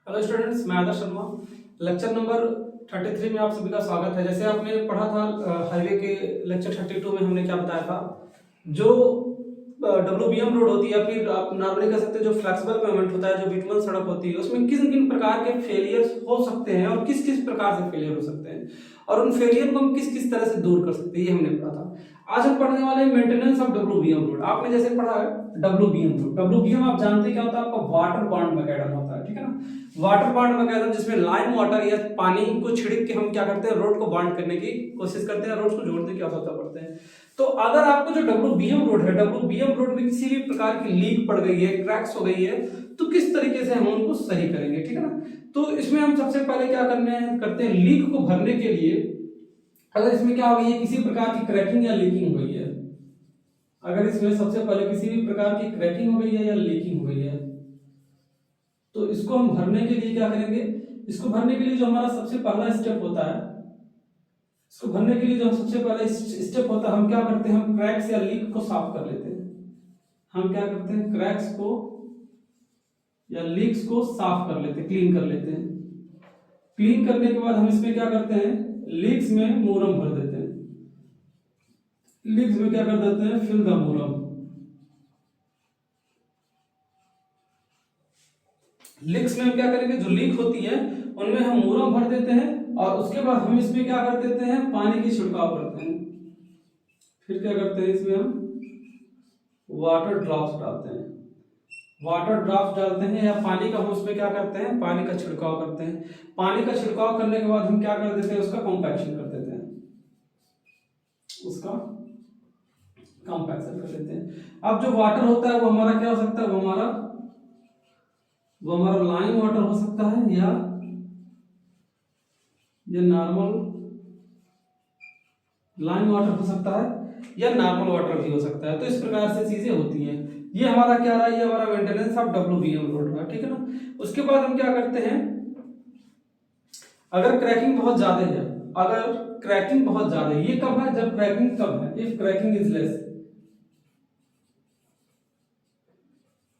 Hello students, मैं आदर्श Sharma. Lecture number 33 में आप सभी का स्वागत है। जैसे आपने पढ़ा था हाईवे के लेक्चर 32 में हमने क्या बताया था, जो WBM रोड होती है, फिर आप नॉर्मली कह सकते हैं जो फ्लेक्सिबल पेमेंट होता है, जो बिटुअन सड़क होती है, उसमें किन किन प्रकार के फेलियर्स हो सकते हैं और किस किस प्रकार से फेलियर हो सकते हैं और उन फेलियर को हम किस किस तरह से दूर कर सकते हैं, ये हमने पढ़ा था। आज हम पढ़ने वाले हैं मेंटेनेंस ऑफ WBM रोड। आपने जैसे पढ़ा है WBM रोड, WBM आप जानते हैं क्या होता है, आपका वाटर बाउंड मैकेनिज्म होता है, ठीक है ना। वाटर बाउंड मैकेनिज्म जिसमें लाइन वाटर या पानी को छिड़क के हम क्या करते हैं, रोड को बाउंड करने की कोशिश करते हैं, रोड को जोड़ने की आवश्यकता पड़ते हैं। तो अगर आपको जो WBM रोड है, WBM रोड में किसी भी प्रकार की लीक पड़ गई है, क्रैक्स हो गई है, तो किस तरीके से हम उनको सही करेंगे, ठीक है ना। तो इसमें हम सबसे पहले क्या करते हैं, लीक को भरने के लिए अगर इसमें क्या हो गई है, किसी प्रकार की क्रैकिंग या लीकिंग हुई है, अगर इसमें सबसे पहले किसी भी प्रकार की क्रैकिंग हो गई है या लीकिंग हो गई है, तो इसको हम भरने के लिए क्या करेंगे, इसको भरने के लिए जो हमारा सबसे पहला स्टेप होता है, इसको भरने के लिए जो सबसे पहला स्टेप होता है, हम क्या करते हैं, हम क्रैक्स या लीक को साफ कर लेते हैं। हम क्या करते हैं, क्रैक्स को या लीक्स को साफ कर लेते हैं, क्लीन कर लेते हैं। क्लीन करने के बाद हम इसमें क्या करते हैं, लीक्स में मोरम भर देते हैं। लीक्स में क्या कर देते हैं, फिल द मोरम। लीक्स में हम क्या करेंगे, जो लीक होती है उनमें हम मोरम भर देते हैं और उसके बाद हम इसमें क्या कर देते हैं, पानी की छिड़काव करते हैं। फिर क्या करते हैं, इसमें हम वाटर ड्रॉप्स डालते हैं। वाटर ड्रॉप्स डालते हैं या पानी का हम उसमें क्या करते हैं, पानी का छिड़काव करते हैं। पानी का छिड़काव करने के बाद हम क्या कर देते हैं, उसका कॉम्पैक्शन कर देते हैं, उसका कॉम्पैक्शन कर देते हैं। अब जो वाटर होता है वो हमारा क्या हो सकता है, वो हमारा लाइन वाटर हो सकता है या नॉर्मल लाइन वाटर हो सकता है या नॉर्मल वाटर भी हो सकता है। तो इस प्रकार से चीजें होती हैं। ये हमारा क्या रहा, ये हमारा मेंटेनेंस ऑफ WBM रोड रहा, ठीक है ना। उसके बाद हम क्या करते हैं, अगर क्रैकिंग बहुत ज्यादा है, अगर क्रैकिंग बहुत ज्यादा है, ये कब है, जब क्रैकिंग कब है, if cracking is less,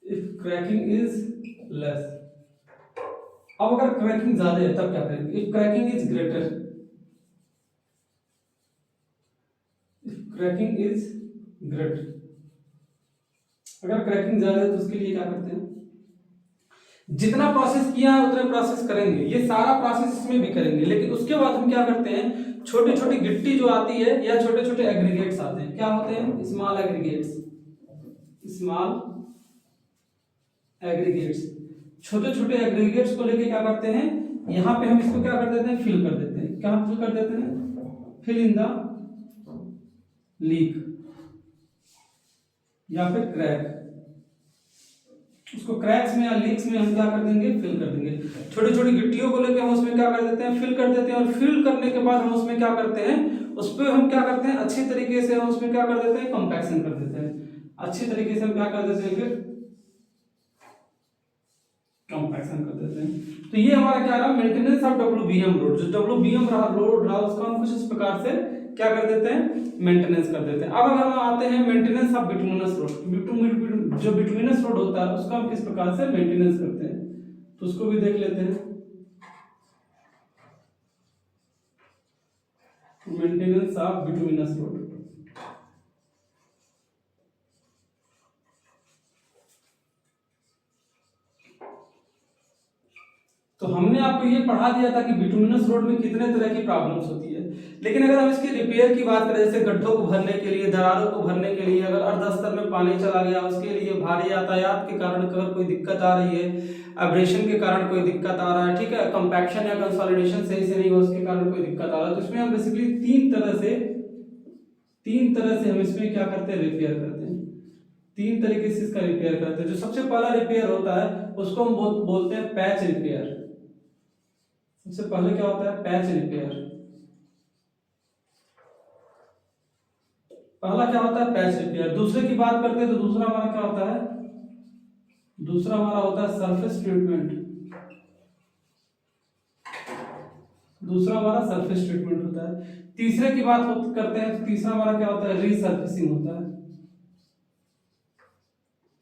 if cracking is less. अब अगर क्रैकिंग ज्यादा है तब क्या करेंगे, if cracking is greater, cracking is great. अगर क्रैकिंग ज्यादा है तो उसके लिए क्या करते हैं, जितना प्रोसेस किया है उतना प्रोसेस करेंगे, ये सारा प्रोसेस इसमें भी करेंगे, लेकिन उसके बाद हम क्या करते हैं, छोटी छोटी गिट्टी जो आती है या छोटे छोटे एग्रीगेट्स आते हैं, क्या होते हैं, स्मॉल एग्रीगेट्स, स्मॉल एग्रीगेट्स, छोटे छोटे एग्रीगेट्स को लेके क्या करते हैं, यहां पे हम इसको क्या कर देते हैं, फिल कर देते हैं। क्या फिल कर देते हैं, फिल इन द लीक या फिर क्रैक। उसको क्रैक्स में या लीक्स में हम क्या कर देंगे, फिल कर देंगे। छोटी छोटी गिट्टियों को लेकर हम उसमें क्या कर देते हैं, फिल कर देते हैं। और फिल करने के बाद हम उसमें क्या करते हैं, उस पर हम क्या करते हैं, अच्छी तरीके से हम उसमें क्या कर देते हैं, कंपैक्शन कर देते हैं। अच्छी तरीके से हम क्या कर देते हैं, फिर कंपैक्शन कर देते हैं। तो ये हमारा क्या रहा, मेंटेनेंस ऑफ WBM रोड। जो WBM रोड रहा उसका हम कुछ इस प्रकार से क्या कर देते हैं, मेंटेनेंस कर देते हैं। अब अगर हम आते हैं मेंटेनेंस ऑफ बिटुमिनस रोड, जो बिटुमिनस रोड होता है उसका हम किस प्रकार से मेंटेनेंस करते हैं, तो उसको भी देख लेते हैं। मेंटेनेंस ऑफ बिटुमिनस रोड, तो हमने आपको ये पढ़ा दिया था कि बिटुमिनस रोड में कितने तरह की प्रॉब्लम्स होती है। लेकिन अगर हम इसके रिपेयर की बात करें, जैसे गड्ढों को भरने के लिए, दरारों को भरने के लिए, अगर अर्धस्तर में पानी चला गया उसके लिए, भारी यातायात के कारण अगर कोई दिक्कत आ रही है, एब्रेशन के कारण कोई दिक्कत आ रहा है, ठीक है, कंपैक्शन या कंसोलिडेशन सही से नहीं हो उसके कारण कोई दिक्कत आ रहा है, तो इसमें हम बेसिकली तीन तरह से हम इसमें क्या करते हैं, रिपेयर करते हैं। तीन तरीके से इसका रिपेयर करते हैं। जो सबसे पहला रिपेयर होता है उसको हम बोलते हैं पैच रिपेयर। सबसे पहले क्या होता है, पैच रिपेयर। पहला क्या होता है, पैच रिपेयर। दूसरे की बात करते हैं तो दूसरा हमारा क्या होता है, दूसरा हमारा होता है सरफेस ट्रीटमेंट। दूसरा हमारा सरफेस ट्रीटमेंट होता है। तीसरे की बात करते हैं तो तीसरा हमारा क्या होता है, रीसर्फेसिंग होता है।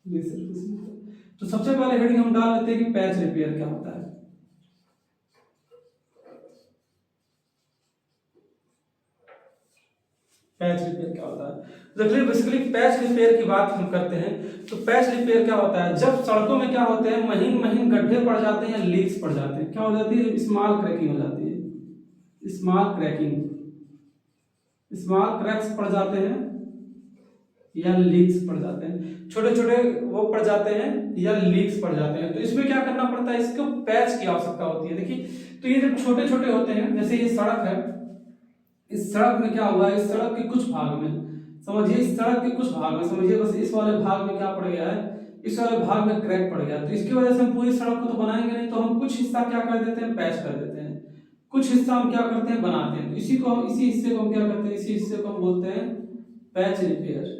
रीसर्फेसिंग। तो सबसे पहले हेडिंग हम डाल लेते हैं कि पैच रिपेयर क्या होता है। पैच रिपेयर क्या होता है? देखिए बेसिकली पैच रिपेयर की बात हम करते हैं तो पैच रिपेयर क्या होता है, जब सड़कों में क्या होते हैं महीन महीन गड्ढे पड़ जाते हैं, लीक्स पड़ जाते हैं, क्या हो जाती है, स्मॉल क्रैकिंग हो जाती है, स्मॉल क्रैकिंग, स्मॉल क्रैक्स पड़ जाते हैं या लीक्स पड़ जाते हैं, छोटे छोटे वो पड़ जाते हैं या लीक्स पड़ जाते हैं। तो इसमें क्या करना पड़ता है, इसको पैच की आवश्यकता होती है। देखिए तो ये जब छोटे छोटे होते हैं, जैसे ये सड़क है, इस सड़क में क्या हुआ है, इस सड़क के कुछ भाग में समझिए, इस सड़क के कुछ भाग में समझिए, बस इस वाले भाग में क्या पड़ गया है, इस वाले भाग में क्रैक पड़ गया। तो इसकी वजह से हम पूरी सड़क को तो बनाएंगे नहीं, तो हम कुछ हिस्सा क्या कर देते हैं, पैच कर देते हैं, कुछ हिस्सा हम क्या करते हैं, बनाते हैं। तो इसी को हम, इसी हिस्से को हम क्या करते हैं, इसी हिस्से को हम बोलते हैं पैच रिपेयर।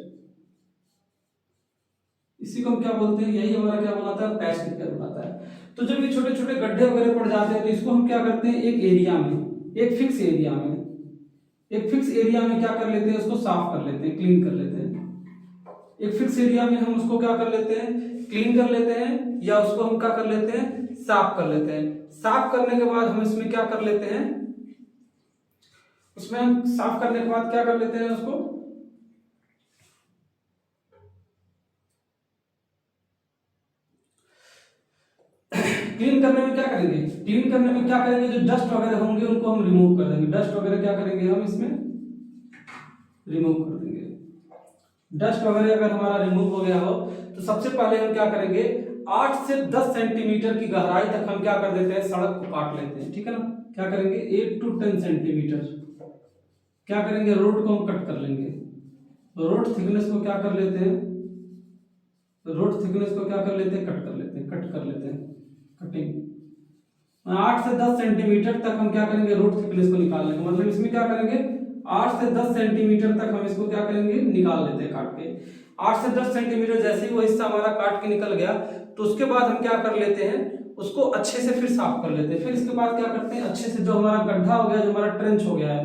इसी को हम क्या बोलते हैं, यही हमारा क्या बनाता है, पैच रिपेयर बनाता है। तो जब ये छोटे छोटे गड्ढे वगैरह पड़ जाते हैं तो इसको हम क्या करते हैं, एक एरिया में, एक फिक्स एरिया में, एक फिक्स एरिया में क्या कर लेते हैं, उसको साफ कर लेते हैं, क्लीन कर लेते हैं। एक फिक्स एरिया में हम उसको क्या कर लेते हैं, क्लीन कर लेते हैं, या उसको हम क्या कर लेते हैं, साफ कर लेते हैं। साफ करने के बाद हम इसमें क्या कर लेते हैं, उसमें हम साफ करने के बाद क्या कर लेते हैं, उसको क्लीन करने में क्या करेंगे, क्लीन करने में क्या करेंगे, जो डस्ट वगैरह होंगे उनको हम रिमूव कर देंगे। डस्ट वगैरह क्या करेंगे, हम इसमें रिमूव कर देंगे। डस्ट वगैरह अगर हमारा रिमूव हो गया हो तो सबसे पहले हम क्या करेंगे, 8 से 10 सेंटीमीटर की गहराई तक हम क्या कर देते हैं, सड़क को काट लेते हैं, ठीक है ना। क्या करेंगे, 8 to 10 सेंटीमीटर क्या करेंगे, रोड को हम कट कर लेंगे। रोड थिकनेस को क्या कर लेते हैं, रोड थिकनेस को क्या कर लेते हैं, कट कर लेते हैं, कट कर लेते हैं, कटिंग। 8 से 10 सेंटीमीटर तक हम क्या करेंगे, रोड थिकनेस को निकाल लेंगे। मतलब इसमें क्या करेंगे, 8 से 10 सेंटीमीटर तक हम इसको क्या करेंगे, निकाल लेते हैं काट के। 8 से 10 सेंटीमीटर जैसे ही वो हिस्सा हमारा काट के निकल गया तो उसके बाद हम क्या कर लेते हैं, उसको अच्छे से फिर साफ कर लेते हैं। फिर इसके बाद क्या करते हैं, अच्छे से जो हमारा गड्ढा हो गया, जो हमारा ट्रेंच हो गया है,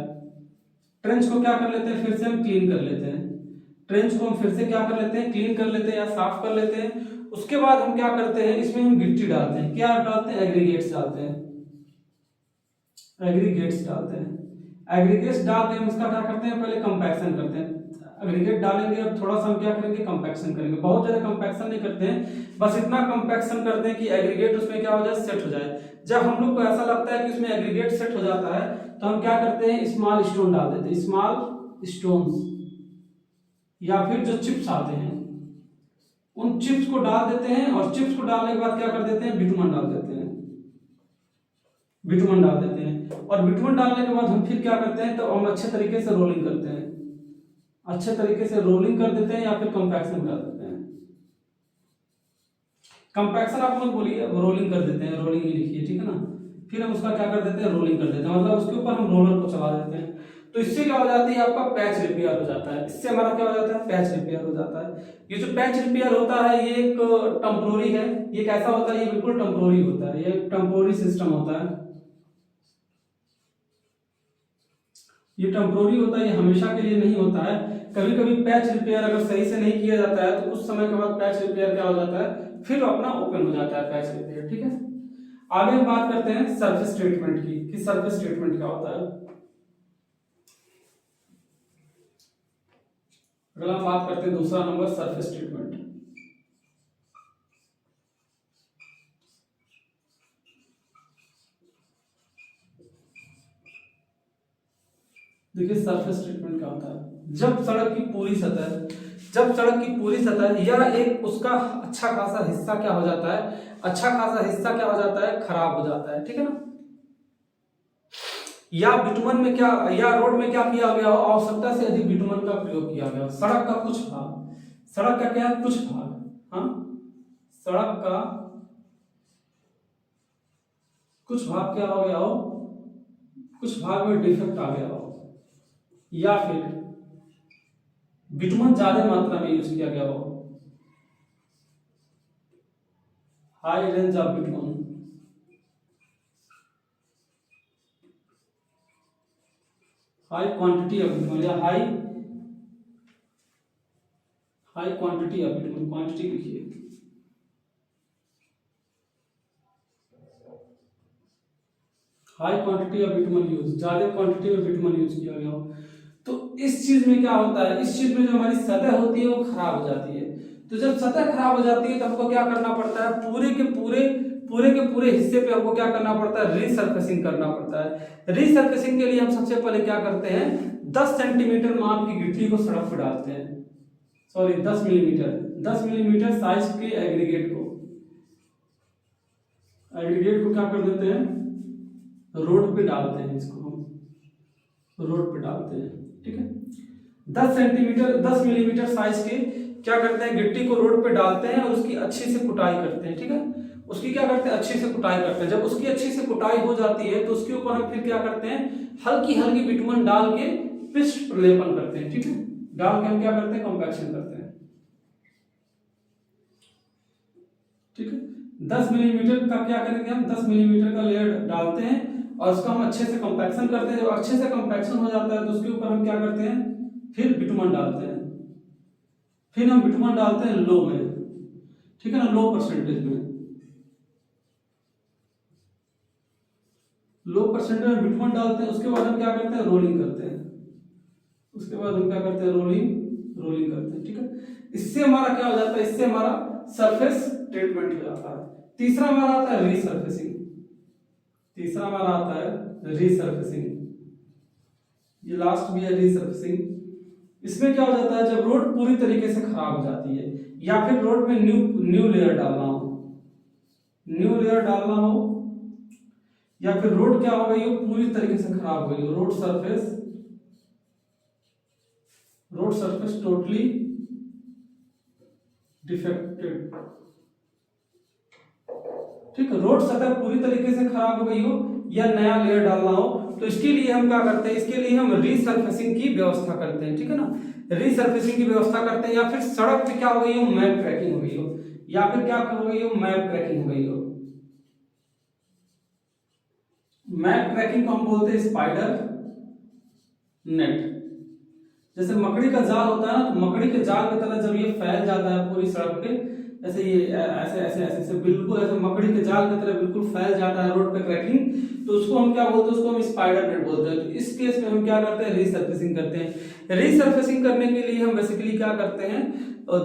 ट्रेंच को क्या कर लेते हैं, फिर से हम क्लीन कर लेते हैं। ट्रेंच को हम फिर से क्या कर लेते हैं, क्लीन कर लेते हैं या साफ कर लेते हैं। उसके बाद हम क्या करते हैं, इसमें हम गिट्टी डालते हैं, क्या डालते हैं, एग्रीगेट्स डालते हैं, एग्रीगेट्स डालते हैं। एग्रीगेट्स डाल के हम इसका क्या करते हैं, पहले कंपैक्शन करते हैं। एग्रीगेट डालेंगे और थोड़ा सा हम क्या करेंगे, कंपैक्शन करेंगे। बहुत ज्यादा कंपैक्शन नहीं करते हैं, बस इतना कंपैक्शन करते हैं कि एग्रीगेट उसमें क्या हो जाए, सेट हो जाए। जब हम लोग को ऐसा लगता है कि उसमें एग्रीगेट सेट हो जाता है तो हम क्या करते हैं, स्मॉल स्टोन डाल देते हैं, स्मॉल स्टोन्स, या फिर जो चिप्स आते हैं उन चिप्स को डाल देते हैं। और चिप्स को डालने के बाद क्या कर देते हैं, बिटुमन डाल देते हैं, बिटुमन डाल देते हैं। और बिटुमन डालने के बाद हम फिर क्या करते हैं, तो हम अच्छे तरीके से रोलिंग करते हैं, अच्छे तरीके से रोलिंग कर देते हैं या फिर कंपैक्शन कर देते हैं। कंपैक्शन आप मत बोलिए, रोलिंग कर देते हैं, रोलिंग ही लिखिए, ठीक है ना। फिर हम उसका क्या कर देते हैं, रोलिंग कर देते हैं, मतलब उसके ऊपर हम रोलर को चला देते हैं। तो इससे क्या हो जाती है, आपका पैच रिपेयर हो जाता है। इससे हमारा क्या हो जाता है, पैच रिपेयर हो जाता है। ये जो पैच रिपेयर होता है ये एक टेम्पोररी है, ये कैसा होता है, ये बिल्कुल टेम्पोररी होता है, ये टेम्पोररी सिस्टम होता है, ये टेम्पोररी होता है, ये हमेशा के लिए नहीं होता है। कभी कभी पैच रिपेयर अगर सही से नहीं किया जाता है तो कुछ समय के बाद पैच रिपेयर क्या हो जाता है, फिर अपना ओपन हो जाता है पैच रिपेयर, ठीक है। आगे हम बात करते हैं सरफेस ट्रीटमेंट की, कि सरफेस ट्रीटमेंट क्या होता है। अगला हम बात करते हैं दूसरा नंबर, सरफेस ट्रीटमेंट। देखिए सरफेस ट्रीटमेंट क्या होता है, जब सड़क की पूरी सतह, जब सड़क की पूरी सतह या एक उसका अच्छा खासा हिस्सा क्या हो जाता है, अच्छा खासा हिस्सा क्या हो जाता है, खराब हो जाता है, ठीक है ना। या बिटुमन में क्या, या रोड में क्या किया गया हो, आवश्यकता से अधिक बिटुमन का प्रयोग किया गया हो, सड़क का कुछ भाग, सड़क का क्या है, कुछ भाग, हाँ, सड़क का कुछ भाग क्या हो गया हो, कुछ भाग में डिफेक्ट आ गया हो, या फिर बिटुमन ज्यादा मात्रा में यूज किया गया हो, high range of bitumen, high quantity of bitumen, या high high quantity of bitumen, quantity लिखिए, high quantity of bitumen use, ज्यादा क्वांटिटी में बिटुमन यूज किया गया हो। तो इस चीज में क्या होता है, इस चीज में जो हमारी सतह होती है वो खराब हो जाती है। तो जब सतह खराब हो जाती है तो हमको क्या करना पड़ता है, पूरे के पूरे हिस्से पे हमको क्या करना पड़ता है, रीसरफेसिंग करना पड़ता है। रीसरफेसिंग के लिए हम सबसे पहले क्या करते हैं, 10 सेंटीमीटर माप की गिट्टी को सड़क पर डालते हैं, सॉरी 10 मिलीमीटर साइज के एग्रीगेट को क्या कर देते हैं, रोड पे डालते हैं, इसको हम रोड पे डालते हैं, ठीक है। 10 मिलीमीटर साइज के क्या करते हैं, गिट्टी को रोड पे डालते हैं और उसकी अच्छी से कुटाई करते हैं, ठीक है। उसकी क्या करते हैं, अच्छी से कुटाई करते हैं। जब उसकी अच्छी से कुटाई हो जाती है तो उसके ऊपर हम फिर क्या करते हैं, हल्की हल्की बिटुमन डाल के पिष्ट प्रलेपन करते हैं, ठीक है। डाल के हम क्या करते हैं, कॉम्पैक्शन करते हैं, ठीक है। 10 मिलीमीटर का क्या करेंगे हम, 10 मिलीमीटर का लेयर डालते हैं और उसका हम अच्छे से कॉम्पैक्शन करते हैं। जब अच्छे से कॉम्पैक्शन हो जाता है तो उसके ऊपर हम क्या करते हैं, फिर बिटुमन डालते हैं। फिर हम बिटुमन डालते हैं लो में, ठीक है ना, लो परसेंटेज में, लो परसेंटेज में बिटुमन डालते हैं। उसके बाद हम क्या करते हैं, रोलिंग करते हैं। उसके बाद हम क्या करते हैं, रोलिंग करते हैं, ठीक है। इससे हमारा क्या हो जाता है, इससे हमारा सरफेस ट्रीटमेंट हो जाता है। तीसरा हमारा आता है रीसरफेसिंग, ये लास्ट भी है रीसरफेसिंग। इसमें क्या हो जाता है, जब रोड पूरी तरीके से खराब हो जाती है या फिर रोड में न्यू लेयर डालना हो, या फिर रोड क्या हो गई हो, पूरी तरीके से खराब हो गई हो, रोड सरफेस टोटली डिफेक्टेड, ठीक है। रोड सतह पूरी तरीके से खराब हो गई हो या नया लेयर डालना हो तो इसके लिए हम क्या करते हैं, इसके लिए हम रीसरफेसिंग की व्यवस्था करते हैं, ठीक है ना। रीसरफेसिंग की व्यवस्था करते हैं, या फिर सड़क पे क्या हो गई हो, मैप क्रैकिंग हो गई हो, या फिर क्या हो गई हो, मैप क्रैकिंग हो गई हो। मैप क्रैकिंग को हम बोलते हैं स्पाइडर नेट। जैसे मकड़ी का जाल होता है ना, तो मकड़ी के जाल की तरह जब ये फैल जाता है पूरी सड़क पे, ऐसे ये ऐसे ऐसे ऐसे ऐसे बिल्कुल ऐसे मकड़ी के जाल की तरह बिल्कुल फैल जाता है रोड पे क्रैकिंग, तो उसको हम क्या बोलते हैं, उसको हम स्पाइडर नेट बोलते हैं। तो इस केस में हम क्या करते हैं, रीसरफेसिंग करते हैं। रीसरफेसिंग करने के लिए हम बेसिकली क्या करते हैं,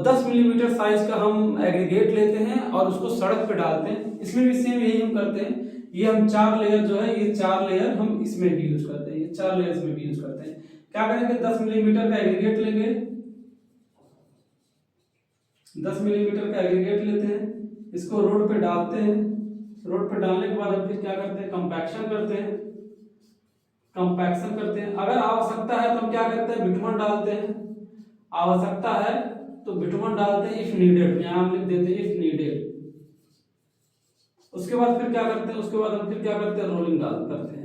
10 मिलीमीटर साइज का हम एग्रीगेट लेते हैं और उसको सड़क पे डालते हैं। इसमें भी सेम यही हम करते हैं। ये हम 4 लेयर जो है, ये 4 लेयर हम इसमें भी यूज करते हैं, ये 4 लेयर्स में भी यूज करते हैं। क्या करेंगे, 10 मिलीमीटर का एग्रीगेट लेंगे, 10 मिलीमीटर का एग्रीगेट लेते हैं, इसको रोड पे डालते हैं। रोड पे डालने के बाद हम फिर क्या करते हैं, कंपैक्शन करते हैं। अगर आवश्यकता है तो हम क्या करते हैं, बिटुमन डालते हैं। आवश्यकता है तो बिटुमन डालते हैं, इफ नीडेड यहाँ हम लिख देते हैं इफ नीडेड। उसके बाद फिर क्या करते हैं, उसके बाद हम फिर क्या करते हैं, रोलिंग करते हैं।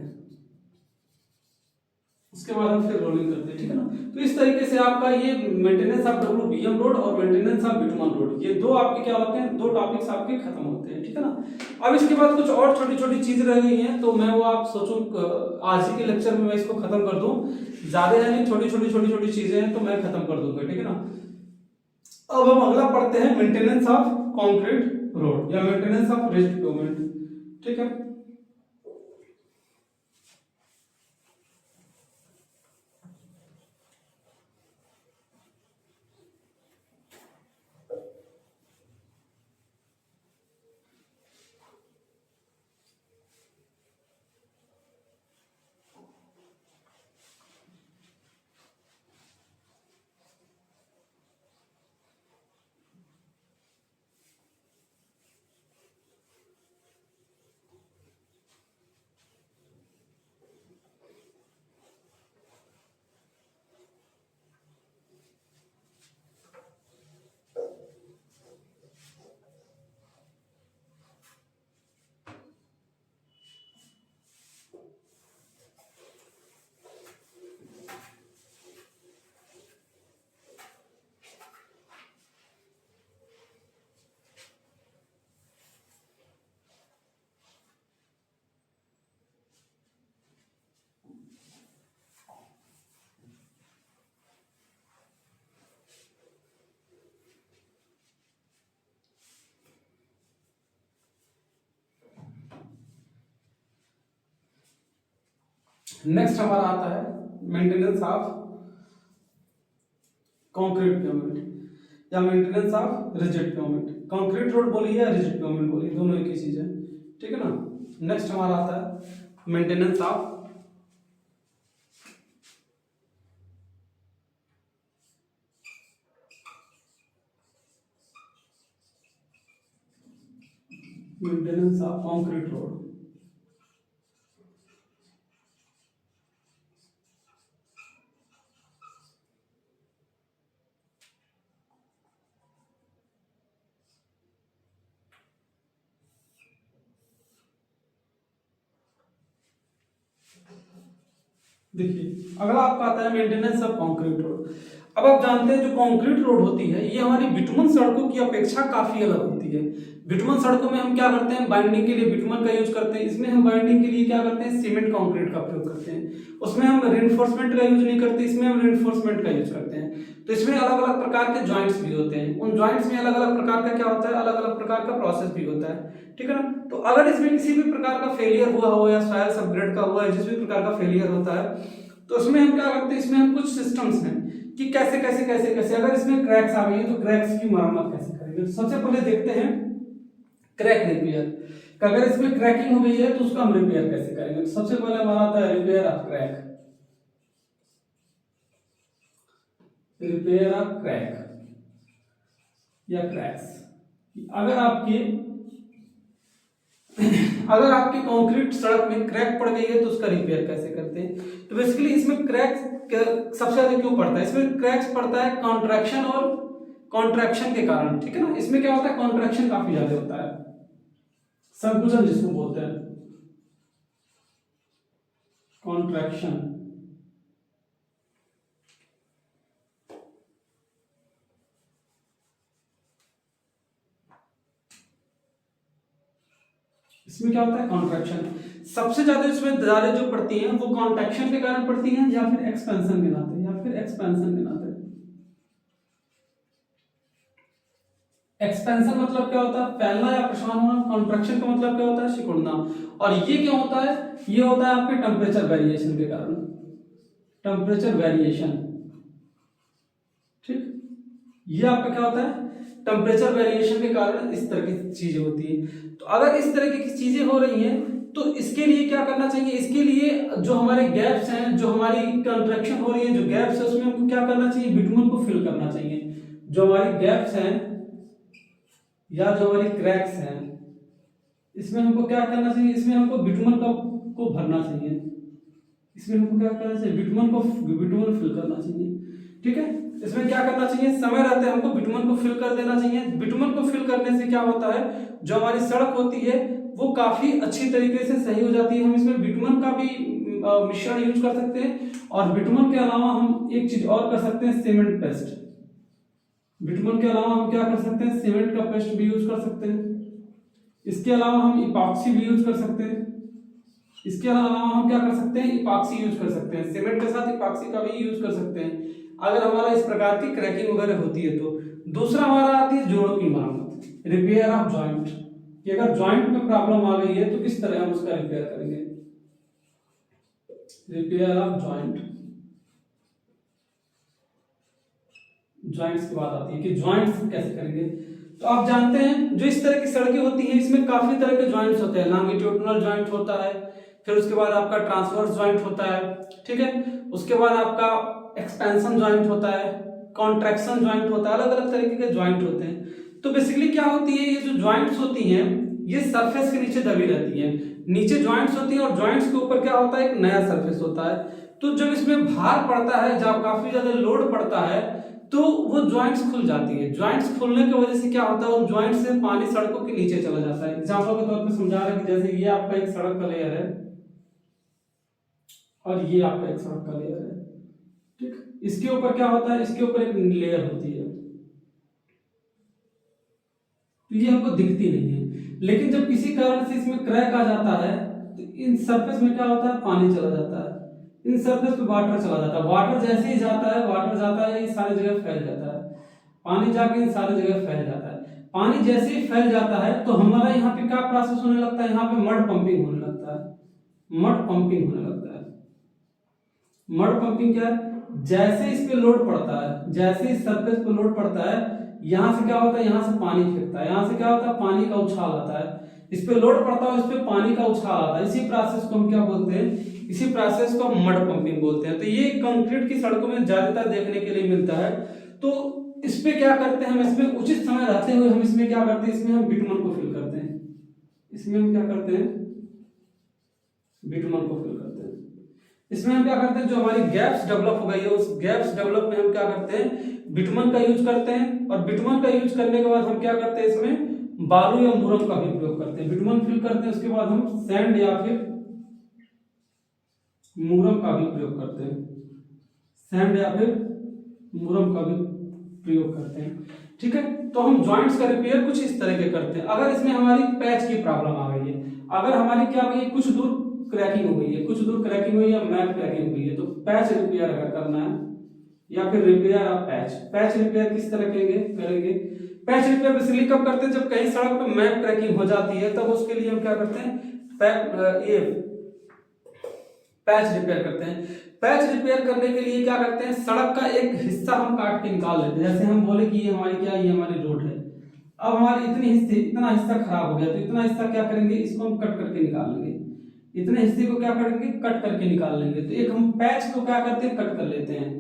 उसके बाद हम फिर रोलिंग करते हैं, ठीक है ना। तो इस तरीके से आपका ये मेंटेनेंस ऑफ WBM रोड और मेंटेनेंस ऑफ बिटुमन रोड, ये दो आपके क्या होते हैं, दो टॉपिक्स आपके खत्म होते हैं, ठीक है ना। अब इसके बाद कुछ और छोटी छोटी चीज रह गई हैं, तो मैं वो आप सोचूं आज ही के लेक्चर में मैं इसको खत्म कर दूं। ज्यादा है नहीं, छोटी छोटी चीजें हैं तो मैं खत्म कर दूंगा, ठीक है ना। अब हम अगला पढ़ते हैं मेंटेनेंस ऑफ कॉन्क्रीट रोड या मेंटेनेंस ऑफ रिज बिटुमेन, ठीक है। नेक्स्ट हमारा आता है मेंटेनेंस ऑफ कंक्रीट पेवमेंट या maintenance of rigid pavement. Concrete road बोलिए या रिजिड पेवमेंट बोलिए, दोनों एक ही चीज है, ठीक है ना। नेक्स्ट हमारा आता है मेंटेनेंस ऑफ कंक्रीट रोड। देखिए अगला आपका आता है मेंटेनेंस ऑफ कंक्रीट रोड। अब आप जानते हैं जो कंक्रीट रोड होती है ये हमारी बिटुमन सड़कों की अपेक्षा काफी अलग होती है। बिटुमन सड़कों में हम क्या करते हैं, बाइंडिंग के लिए बिटुमन का यूज करते हैं, इसमें हम बाइंडिंग के लिए क्या करते हैं, सीमेंट कंक्रीट का प्रयोग करते हैं। उसमें हम रिइंफोर्समेंट का यूज नहीं करते, इसमें हम रिइंफोर्समेंट का यूज करते हैं। तो इसमें अलग अलग प्रकार के जॉइंट्स भी होते हैं, उन जॉइंट्स में अलग अलग प्रकार का क्या होता है, अलग अलग प्रकार का प्रोसेस भी होता है, ठीक है ना। तो अगर इसमें किसी भी प्रकार का फेलियर हुआ हो या सॉइल अपग्रेड का हुआ है, जिस भी प्रकार का फेलियर होता है तो उसमें हम क्या करते हैं, इसमें हम कुछ सिस्टम्स हैं कि कैसे कैसे कैसे कैसे अगर इसमें क्रैक्स आ गई है तो क्रैक्स की मरम्मत कैसे करेंगे। तो सबसे पहले देखते हैं क्रैक रिपेयर। अगर इसमें क्रैकिंग हो गई है तो उसका हम रिपेयर कैसे करेंगे। तो सबसे पहले हमारा आता है repair of crack, repair of crack या क्रैक्स। अगर आपकी कंक्रीट सड़क में क्रैक पड़ गई है तो उसका रिपेयर कैसे करते हैं। तो बेसिकली इसमें क्रैक्स सबसे ज्यादा क्यों पड़ता है, इसमें क्रैक्स पड़ता है कॉन्ट्रैक्शन और कॉन्ट्रैक्शन के कारण, ठीक है ना। इसमें क्या होता है, कॉन्ट्रैक्शन काफी ज्यादा होता है, संकुचन जिसको बोलते हैं कॉन्ट्रैक्शन। इसमें क्या होता है, कॉन्ट्रैक्शन। सबसे ज्यादा इसमें दरारें जो पड़ती हैं वो कॉन्ट्रैक्शन के कारण पड़ती हैं या फिर एक्सपेंशन के नाते, एक्सपेंशन मतलब क्या होता है, फैलना या प्रसारण होना। कॉन्ट्रैक्शन का मतलब क्या होता है, सिकुड़ना। और ये क्या होता है, ये होता है आपके टेम्परेचर वेरिएशन के कारण, टेम्परेचर वेरिएशन, ठीक। ये आपका क्या होता है, टेम्परेचर वेरिएशन के कारण इस तरह की चीजें होती है। तो अगर इस तरह की चीजें हो रही हैं तो इसके लिए क्या करना चाहिए, इसके लिए जो हमारे गैप्स हैं, जो हमारी कंट्रैक्शन हो रही है, जो गैप्स है उसमें हमको क्या करना चाहिए, बिटुमन को फिल करना चाहिए। जो हमारी गैप्स हैं या जो हमारी क्रैक्स हैं इसमें हमको क्या करना चाहिए, इसमें हमको बिटुमन को भरना चाहिए, इसमें हमको क्या करना चाहिए, बिटुमन फिल करना चाहिए, ठीक है। इसमें क्या करना चाहिए, समय रहते हमको बिटुमन को फिल कर देना चाहिए। बिटुमन को फिल करने से क्या होता है, जो हमारी सड़क होती है वो काफी अच्छी तरीके से सही हो जाती है। हम इसमें बिटुमन का भी मिश्रण यूज कर सकते हैं और बिटुमन के अलावा हम एक चीज और कर सकते हैं, सीमेंट पेस्ट। बिटुमन के अलावा हम क्या कर सकते हैं, सीमेंट का पेस्ट भी यूज कर सकते हैं। इसके अलावा हम इपॉक्सी भी यूज कर सकते हैं। इसके अलावा हम क्या कर सकते हैं, इपॉक्सी यूज कर सकते हैं, सीमेंट के साथ इपॉक्सी का भी यूज कर सकते हैं अगर हमारा इस प्रकार की क्रैकिंग वगैरह होती है तो। दूसरा हमारा आती है जोड़ों की मरम्मत, रिपेयर ऑफ जॉइंट। कि अगर जॉइंट में प्रॉब्लम आ गई है तो किस तरह हम उसका रिपेयर करेंगे, रिपेयर ऑफ जॉइंट। जॉइंट्स की बात आती है कि जॉइंट्स कैसे करेंगे। तो आप जानते हैं जो इस तरह की सड़कें होती हैं इसमें काफी तरह के जॉइंट्स होते हैं। लॉन्गिट्यूडिनल जॉइंट होता है, फिर उसके बाद आपका ट्रांसवर्स जॉइंट होता है, ठीक है। उसके बाद आपका एक्सपेंशन जॉइंट होता है, कॉन्ट्रैक्शन जॉइंट होता है, अलग अलग तरीके के जॉइंट होते हैं। तो बेसिकली क्या होती है, ये जो जॉइंट्स होती हैं ये सरफेस के नीचे दबी रहती हैं। नीचे जॉइंट्स होती हैं और जॉइंट्स के ऊपर क्या होता है, एक नया सरफेस होता है। तो जब इसमें भार पड़ता है, जब काफी ज्यादा लोड पड़ता है तो वो जॉइंट्स खुल जाती है। जॉइंट्स खुलने की वजह से क्या होता है, उन जॉइंट से पानी सड़कों के नीचे चला जाता है। एग्जांपल के तौर पे समझा रहा है कि जैसे ये आपका एक सड़क का लेयर है और ये आपका एक सड़क का लेयर है, ठीक। इसके ऊपर क्या होता है, इसके ऊपर एक लेयर होती है, तो ये हमको दिखती नहीं है। लेकिन जब किसी कारण से इसमें क्रैक आ जाता है तो इन सरफेस में क्या होता है, पानी चला जाता है, इन सरफेस पे वाटर चला जाता है। वाटर जैसे ही जाता है, वाटर जाता है ये सारी जगह फैल जाता है, पानी जाके इन सारी जगह फैल जाता है। पानी जैसे ही फैल जाता है तो हमारा यहाँ पे क्या प्रोसेस होने लगता है, यहाँ पे मड पंपिंग होने लगता है। मड पंपिंग होने लगता है। मड पंपिंग क्या है, जैसे इस पे लोड पड़ता है, जैसे इस सरफेस पे लोड पड़ता है, यहाँ से क्या होता है, यहाँ से पानी फेंकता है, यहाँ से क्या होता है, पानी का उछाल आता है, इस पे लोड पड़ता है, इस पे पानी का उछाल आता है। इसी प्रोसेस को हम क्या बोलते हैं, इसी प्रोसेस को हम मड पंपिंग बोलते हैं। तो ये कंक्रीट की सड़कों में ज्यादातर देखने के लिए मिलता है। तो इस पे क्या करते हैं हम, इसमें उचित समय रहते हुए हम इसमें क्या करते हैं, इसमें हम बिटुमन को फिल करते हैं। इसमें हम क्या करते हैं, बिटुमन को फिल करते हैं। इसमें हम क्या करते हैं, जो हमारी गैप्स डेवलप हो गई है, उस गैप्स डेवलप में हम क्या करते हैं, बिटुमन का यूज करते हैं। और बिटुमन का यूज करने के बाद हम क्या करते हैं, इसमें बालू या मुरम का भी प्रयोग करते हैं। बिटुमन फिल करते हैं, उसके बाद हम सैंड या फिर मुरम का भी प्रयोग करते हैं, सैंड या फिर मुरम का भी प्रयोग करते हैं। ठीक है, तो हम जॉइंट्स का रिपेयर कुछ इस तरह के करते हैं। अगर इसमें हमारी पैच की प्रॉब्लम आ गई है, अगर हमारी क्या गई, कुछ दूर क्रैकिंग हो गई है, कुछ दूर क्रैकिंग हुई है, मैप क्रैकिंग हुई है, तो पैच रिपेयर अगर करना है या फिर repair of patch, patch repair किस तरह करेंगे, पैच रिपेयर बेसिकली कब करते हैं, जब कहीं सड़क पे मैप क्रैकिंग हो जाती है, तब उसके लिए हम क्या करते हैं, ये पैच रिपेयर करते हैं। पैच रिपेयर करने के लिए क्या करते हैं, सड़क का एक हिस्सा हम काट के निकाल लेते हैं। जैसे हम बोले कि ये हमारी क्या, ये हमारी रोड है, अब हमारे इतना हिस्सा खराब हो गया, तो इतना हिस्सा क्या करेंगे, इसको हम कट करके निकाल लेंगे, इतने हिस्से को क्या करेंगे, कट करके निकाल लेंगे। तो एक हम पैच को क्या करते हैं, कट कर लेते हैं।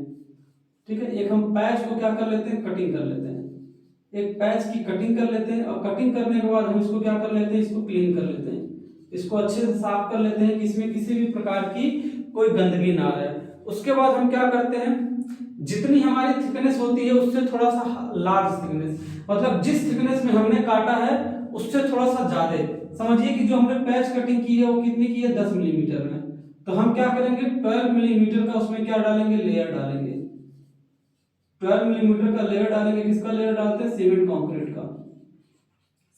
ठीक है, एक हम पैच को क्या कर लेते हैं, कटिंग कर लेते हैं, एक पैच की कटिंग कर लेते हैं। और कटिंग करने के बाद हम इसको क्या कर लेते हैं, इसको क्लीन कर लेते हैं, इसको अच्छे से साफ कर लेते हैं कि इसमें किसी भी प्रकार की कोई गंदगी ना रहे। उसके बाद हम क्या करते हैं, जितनी हमारी थिकनेस होती है उससे थोड़ा सा लार्ज थिकनेस, मतलब जिस थिकनेस में हमने काटा है उससे थोड़ा सा ज्यादा, समझिए कि जो हमने पैच कटिंग की है वो कितनी की है, 10 मिलीमीटर में, तो हम क्या करेंगे, 12 मिलीमीटर का उसमें क्या डालेंगे, लेयर डालेंगे, 12 मिलीमीटर का लेयर डालेंगे। किसका लेयर डालते हैं, सीमेंट कंक्रीट का,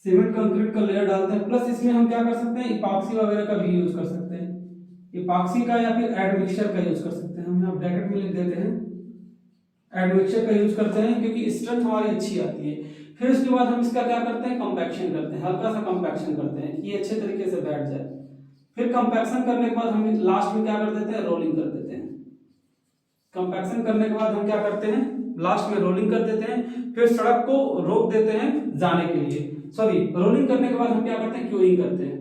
सीमेंट कंक्रीट का लेयर डालते हैं। प्लस इसमें हम क्या कर सकते हैं, इपॉक्सी वगैरह का भी यूज कर सकते हैं, इपॉक्सी का या फिर एडमिक्सचर का यूज कर सकते हैं। हम यहाँ ब्रैकेट में लिख देते हैं, एडमिक्सचर का यूज करते हैं क्योंकि स्ट्रेंथ हमारी अच्छी आती है। फिर उसके बाद हम इसका क्या करते हैं, कंपैक्शन करते हैं, हल्का सा कंपैक्शन करते हैं कि ये अच्छे तरीके से बैठ जाए। फिर कंपैक्शन करने के बाद हम लास्ट में क्या कर देते हैं, रोलिंग कर देते हैं। कंपैक्शन करने के बाद हम क्या करते हैं, लास्ट में रोलिंग कर देते हैं। फिर सड़क को रोक देते हैं जाने के लिए, सॉरी रोलिंग करने के बाद हम क्या करते हैं, क्यूरिंग करते हैं,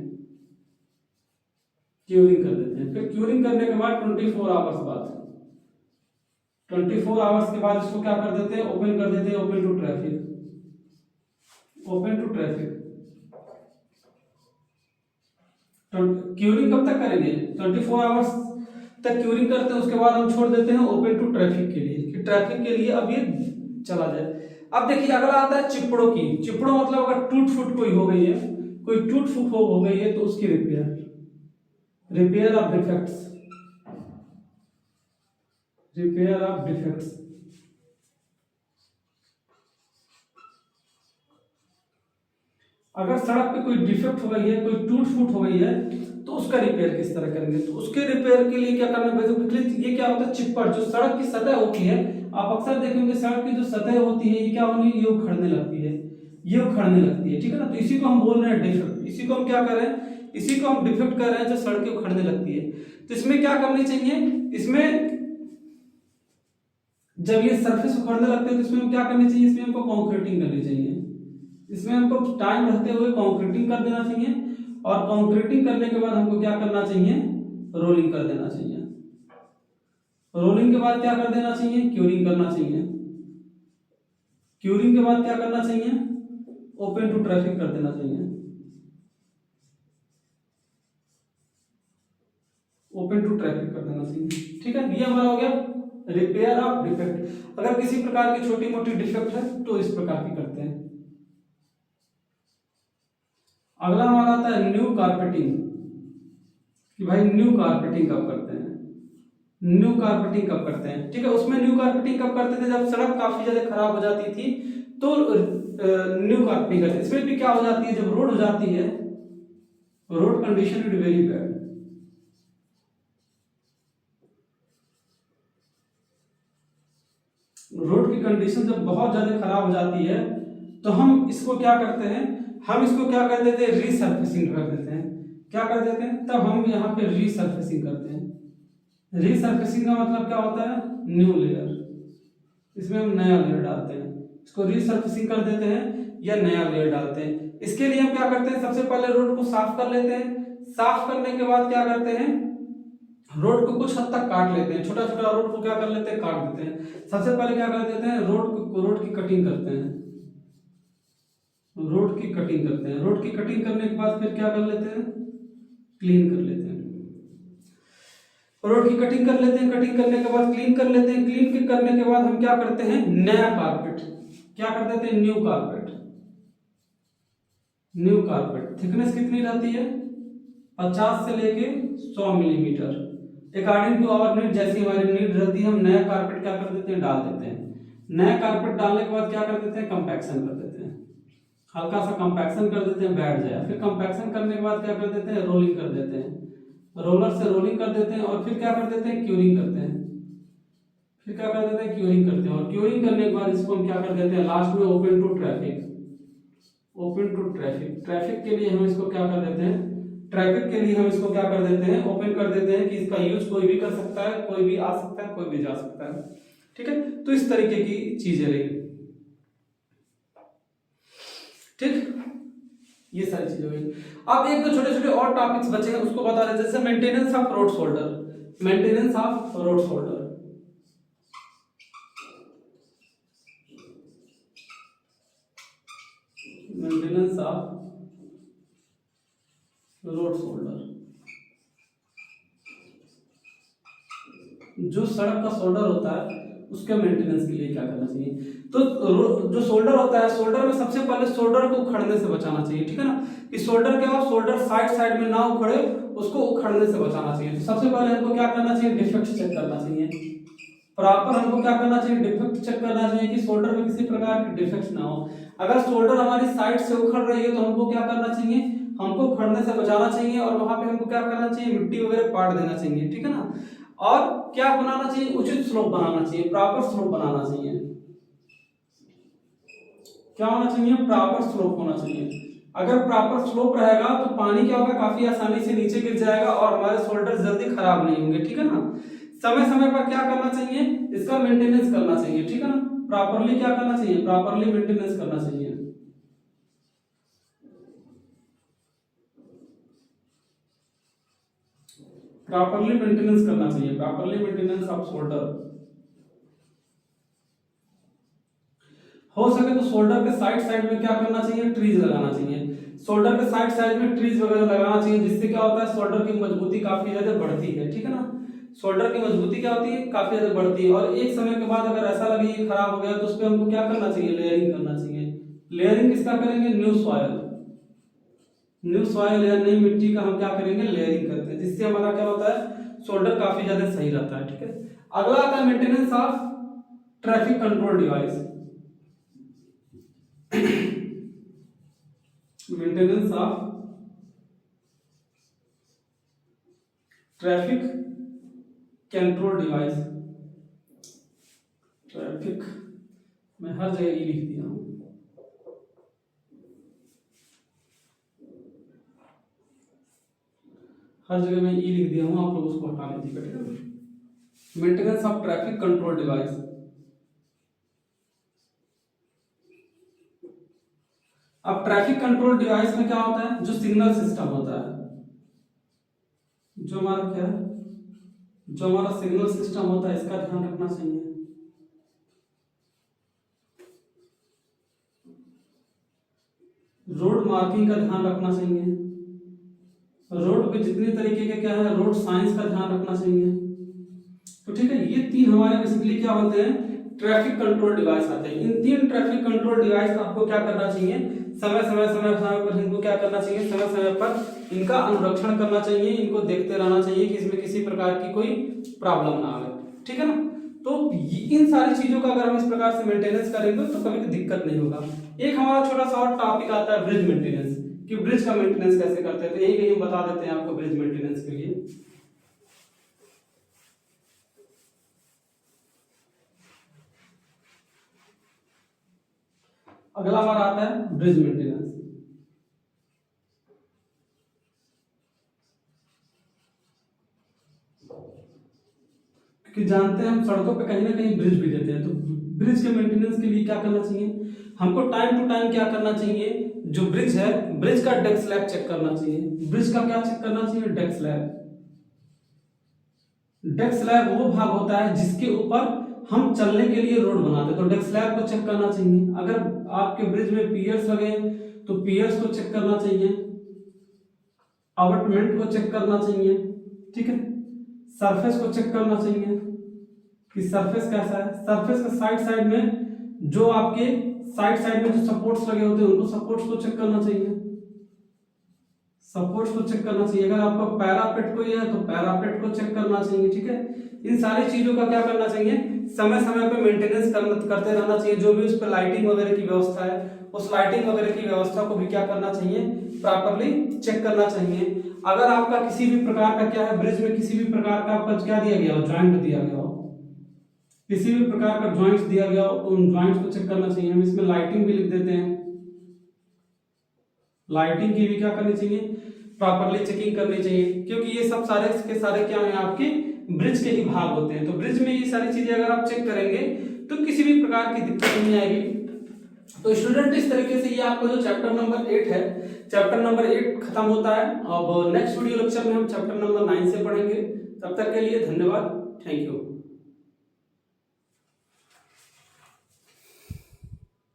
क्यूरिंग कर देते हैं। फिर क्यूरिंग करने के बाद 24 आवर्स बाद, 24 आवर्स के बाद इसको क्या कर देते हैं, ओपन कर देते हैं, open to traffic, open to traffic. Curing कब तक करेंगे, 24 आवर्स तक क्यूरिंग करते हैं। उसके बाद हम छोड़ देते हैं ओपन टू ट्रैफिक के लिए, कि ट्रैफिक के लिए अब ये चला जाए। अब देखिए अगला आता है चिपड़ों की। चिपड़ों मतलब अगर टूट फूट कोई हो गई है, कोई टूट फूट हो गई है तो उसकी repair, repair of defects, repair of defects. अगर सड़क पे कोई डिफेक्ट हो गई है, कोई टूट फूट हो गई है, तो उसका रिपेयर किस तरह करेंगे, तो उसके रिपेयर के लिए क्या करना है, ये क्या होता है, चिप्पड़, जो सड़क की सतह होती है, आप अक्सर देखेंगे सड़क की जो सतह होती है ये क्या होनी, ये उखड़ने लगती है, ये उखड़ने लगती है। ठीक है ना, तो इसी को हम बोल रहे हैं डिफेक्ट, इसी को हम क्या कर रहे हैं, इसी को हम डिफेक्ट कर रहे हैं, जो सड़कें उखड़ने लगती है। तो इसमें क्या करनी चाहिए, इसमें जब ये सरफेस उखड़ने लगते हैं तो इसमें हम क्या करनी चाहिए, इसमें हमको कंक्रीटिंग करनी चाहिए, इसमें हमको टाइम रहते हुए कंक्रीटिंग कर देना चाहिए। और कंक्रीटिंग करने के बाद हमको क्या करना चाहिए, रोलिंग कर देना चाहिए। रोलिंग के बाद क्या कर देना चाहिए, क्यूरिंग करना चाहिए। क्यूरिंग के बाद क्या करना चाहिए, ओपन टू ट्रैफिक कर देना चाहिए, ओपन टू ट्रैफिक कर देना चाहिए। ठीक है, ये हमारा हो गया रिपेयर ऑफ डिफेक्ट। अगर किसी प्रकार की छोटी मोटी डिफेक्ट है तो इस प्रकार की करते हैं। अगला हमारा आता है न्यू कारपेटिंग, कि भाई न्यू कारपेटिंग कब करते हैं, न्यू कारपेटिंग कब करते हैं। ठीक है, उसमें न्यू कारपेटिंग कब करते थे, जब सड़क काफी ज्यादा खराब हो जाती थी तो न्यू कारपेटिंग करते। इसमें भी क्या हो जाती है, जब रोड हो जाती है, road condition is very bad, road की कंडीशन जब बहुत ज्यादा खराब हो जाती है तो हम इसको क्या करते हैं, हम इसको क्या कर देते हैं, रीसर्फेसिंग कर देते हैं। क्या कर देते हैं, तब हम यहाँ पे रीसर्फेसिंग करते हैं। रीसर्फेसिंग का मतलब क्या होता है, न्यू लेयर, इसमें हम नया लेयर डालते हैं, इसको रीसर्फेसिंग कर देते हैं या नया लेयर डालते हैं। इसके लिए हम क्या करते हैं, सबसे पहले रोड को साफ कर लेते हैं। साफ करने के बाद क्या करते हैं, रोड को कुछ हद तक काट लेते हैं, छोटा छोटा रोड को क्या कर लेते हैं, काट देते हैं। सबसे पहले क्या कर देते हैं, रोड की कटिंग करते हैं, रोड की कटिंग करते हैं। रोड की कटिंग करने के बाद फिर क्या कर लेते हैं, क्लीन कर लेते हैं। रोड की कटिंग कर लेते हैं, कटिंग करने के बाद क्लीन कर लेते हैं। क्लीन करने के बाद हम क्या करते हैं, नया कारपेट क्या कर देते हैं, new carpet. New carpet thickness कितनी रहती है, 50 से लेके 100 millimetre, according to our need, जैसी हमारी नीड रहती है हम नया कारपेट क्या कर देते हैं, डाल देते हैं। नया कारपेट डालने के बाद क्या कर देते हैं, कंपैक्शन कर देते हैं, हल्का सा कंपैक्शन कर देते हैं, बैठ जाए। फिर कंपैक्शन करने के बाद क्या कर देते हैं, रोलिंग कर देते हैं, रोलर से रोलिंग कर देते हैं। और फिर क्या कर देते हैं, क्यूरिंग करते हैं। फिर क्या कर देते हैं, क्यूरिंग करते हैं। और क्यूरिंग करने के बाद इसको हम क्या कर देते हैं, लास्ट में open to traffic. Open to traffic, traffic के लिए हम इसको क्या कर देते हैं, ट्रैफिक के लिए हम इसको क्या कर देते हैं, ओपन कर देते हैं कि इसका यूज कोई भी कर सकता है, कोई भी आ सकता है, कोई भी जा सकता है। ठीक है, तो इस तरीके की चीजें रही। ठीक, ये सारी चीजें हुई। अब एक दो छोटे छोटे और टॉपिक्स बचे हैं, उसको बता रहे, जैसे maintenance of road shoulder. Maintenance of road shoulder, maintenance of road shoulder. जो सड़क का शोल्डर होता है उसके मेंटेनेंस के लिए क्या करना चाहिए। तो जो शोल्डर होता है, शोल्डर में सबसे पहले शोल्डर को उखड़ने से बचाना चाहिए। ठीक है ना, कि शोल्डर क्या हो, शोल्डर साइड साइड में ना उखड़े, उसको उखड़ने से बचाना चाहिए। तो सबसे पहले हमको क्या करना चाहिए, डिफेक्ट चेक करना चाहिए। प्रॉपर हमको क्या करना चाहिए, डिफेक्ट चेक करना चाहिए कि शोल्डर में किसी प्रकार की डिफेक्ट ना हो। अगर शोल्डर हमारी साइड से उखड़ रही है तो हमको क्या करना चाहिए, हमको उखड़ने से बचाना चाहिए। और वहां पे हमको क्या करना चाहिए, मिट्टी वगैरह पाट देना चाहिए। ठीक है ना, और क्या बनाना चाहिए, उचित स्लोप बनाना चाहिए, प्रॉपर स्लोप बनाना चाहिए। क्या होना चाहिए, प्रॉपर स्लोप होना चाहिए। अगर प्रॉपर स्लोप रहेगा तो पानी क्या होगा, काफी आसानी से नीचे गिर जाएगा और हमारे शोल्डर जल्दी खराब नहीं होंगे। ठीक है ना, समय समय पर क्या करना चाहिए, इसका मेंटेनेंस करना चाहिए। ठीक है ना, प्रॉपरली क्या करना चाहिए, प्रॉपरली मेंटेनेंस करना चाहिए। प्रॉपरली मेंटेनेंस करना चाहिए, प्रॉपरली मेंटेनेंस ऑफ शोल्डर। हो सके तो शोल्डर के साइड साइड में क्या करना चाहिए, ट्रीज लगाना चाहिए। शोल्डर के साइड साइड में ट्रीज वगैरह लगाना चाहिए, जिससे क्या होता है, शोल्डर की मजबूती काफी ज्यादा बढ़ती है। ठीक है ना, शोल्डर की मजबूती क्या होती है, काफी ज्यादा बढ़ती है। और एक समय के बाद अगर ऐसा लगे ये खराब हो गया तो उस पर हमको क्या करना चाहिए, लेयरिंग करना चाहिए। लेयरिंग किसका करेंगे, न्यू सॉयल। न्यू सॉयल या नई मिट्टी का हम क्या करेंगे, लेयरिंग करते हैं, जिससे हमारा क्या होता है, शोल्डर काफी ज्यादा सही रहता है। ठीक है, अगला आता है maintenance of traffic control device. Maintenance of traffic control device. Traffic मैं हर जगह ई लिख दिया हूं, हर जगह मैं ई लिख दिया हूं, आप लोग उसको हटा लीजिएगा। ठीक है, maintenance of traffic control device. अब ट्रैफिक कंट्रोल डिवाइस में क्या होता है, जो सिग्नल सिस्टम होता है, जो हमारा क्या है, जो हमारा सिग्नल सिस्टम होता है, इसका ध्यान रखना चाहिए। रोड मार्किंग का ध्यान रखना चाहिए। रोड पे जितने तरीके के क्या है, रोड साइंस का ध्यान रखना चाहिए। तो ठीक है, ये तीन हमारे बेसिकली क्या होते हैं, ट्रैफिक कंट्रोल डिवाइस आते हैं। इन तीन ट्रैफिक कंट्रोल डिवाइस का आपको क्या करना चाहिए, समय पर इनको क्या करना चाहिए, समय समय पर इनका अनुरक्षण करना चाहिए, इनको देखते रहना चाहिए कि इसमें किसी प्रकार की कोई प्रॉब्लम ना आए। ठीक है ना, तो इन सारी चीजों का अगर हम इस प्रकार से मेंटेनेंस करेंगे तो कभी दिक्कत नहीं होगा। एक हमारा छोटा सा और टॉपिक आता है ब्रिज मेंटेनेंस, कि ब्रिज का मेंटेनेंस कैसे करते हैं। तो यही कहीं बता देते हैं आपको ब्रिज मेंटेनेंस के लिए। अगला हमारा आता है ब्रिज मेंटेनेंस। कि जानते हैं हम सड़कों पे कहीं ना कहीं ब्रिज भी देते हैं, तो ब्रिज के मेंटेनेंस के लिए क्या करना चाहिए, हमको टाइम टू टाइम क्या करना चाहिए, जो ब्रिज है ब्रिज का डेक स्लैब चेक करना चाहिए। ब्रिज का क्या चेक करना चाहिए, डेक स्लैब। डेक स्लैब वो भाग होता है जिसके ऊपर हम चलने के लिए रोड बनाते हैं, तो डेक स्लैब को चेक करना चाहिए। अगर आपके ब्रिज में पियर्स लगे तो पियर्स को चेक करना चाहिए, अबटमेंट को चेक करना चाहिए, ठीक है। सरफेस को चेक करना चाहिए कि सरफेस कैसा है। सरफेस के साइड साइड में जो आपके साइड में जो सपोर्ट्स लगे होते हैं उनको सपोर्ट्स को चेक करना चाहिए, सपोर्ट्स को चेक करना चाहिए। अगर आपका पैरापेट कोई है तो पैरापेट को चेक करना चाहिए, ठीक है। इन सारी चीजों का क्या करना चाहिए, समय समय पे मेंटेनेंस करते रहना चाहिए। जो भी उस पर लाइटिंग वगैरह की व्यवस्था है उस लाइटिंग वगैरह की व्यवस्था को भी क्या करना चाहिए, प्रॉपरली चेक करना चाहिए। अगर आपका किसी भी प्रकार का क्या है, ब्रिज में किसी भी प्रकार का आपका क्या दिया गया हो, ज्वाइंट दिया गया हो, किसी भी प्रकार का ज्वाइंट्स दिया गया हो तो उन ज्वाइंट्स को चेक करना चाहिए। हम इसमें लाइटिंग भी लिख देते हैं, लाइटिंग की भी क्या करनी चाहिए, प्रॉपरली चेकिंग करनी चाहिए, क्योंकि ये सब सारे के सारे क्या है आपके ब्रिज के ही भाग होते हैं। तो ब्रिज में ये सारी चीजें अगर आप चेक करेंगे तो किसी भी प्रकार की दिक्कत नहीं आएगी। तो स्टूडेंट इस तरीके से ये आपका जो चैप्टर नंबर 8 है, चैप्टर नंबर 8 खत्म होता है। अब नेक्स्ट वीडियो लेक्चर में हम चैप्टर नंबर 9 से पढ़ेंगे। तब तक के लिए धन्यवाद, थैंक यू।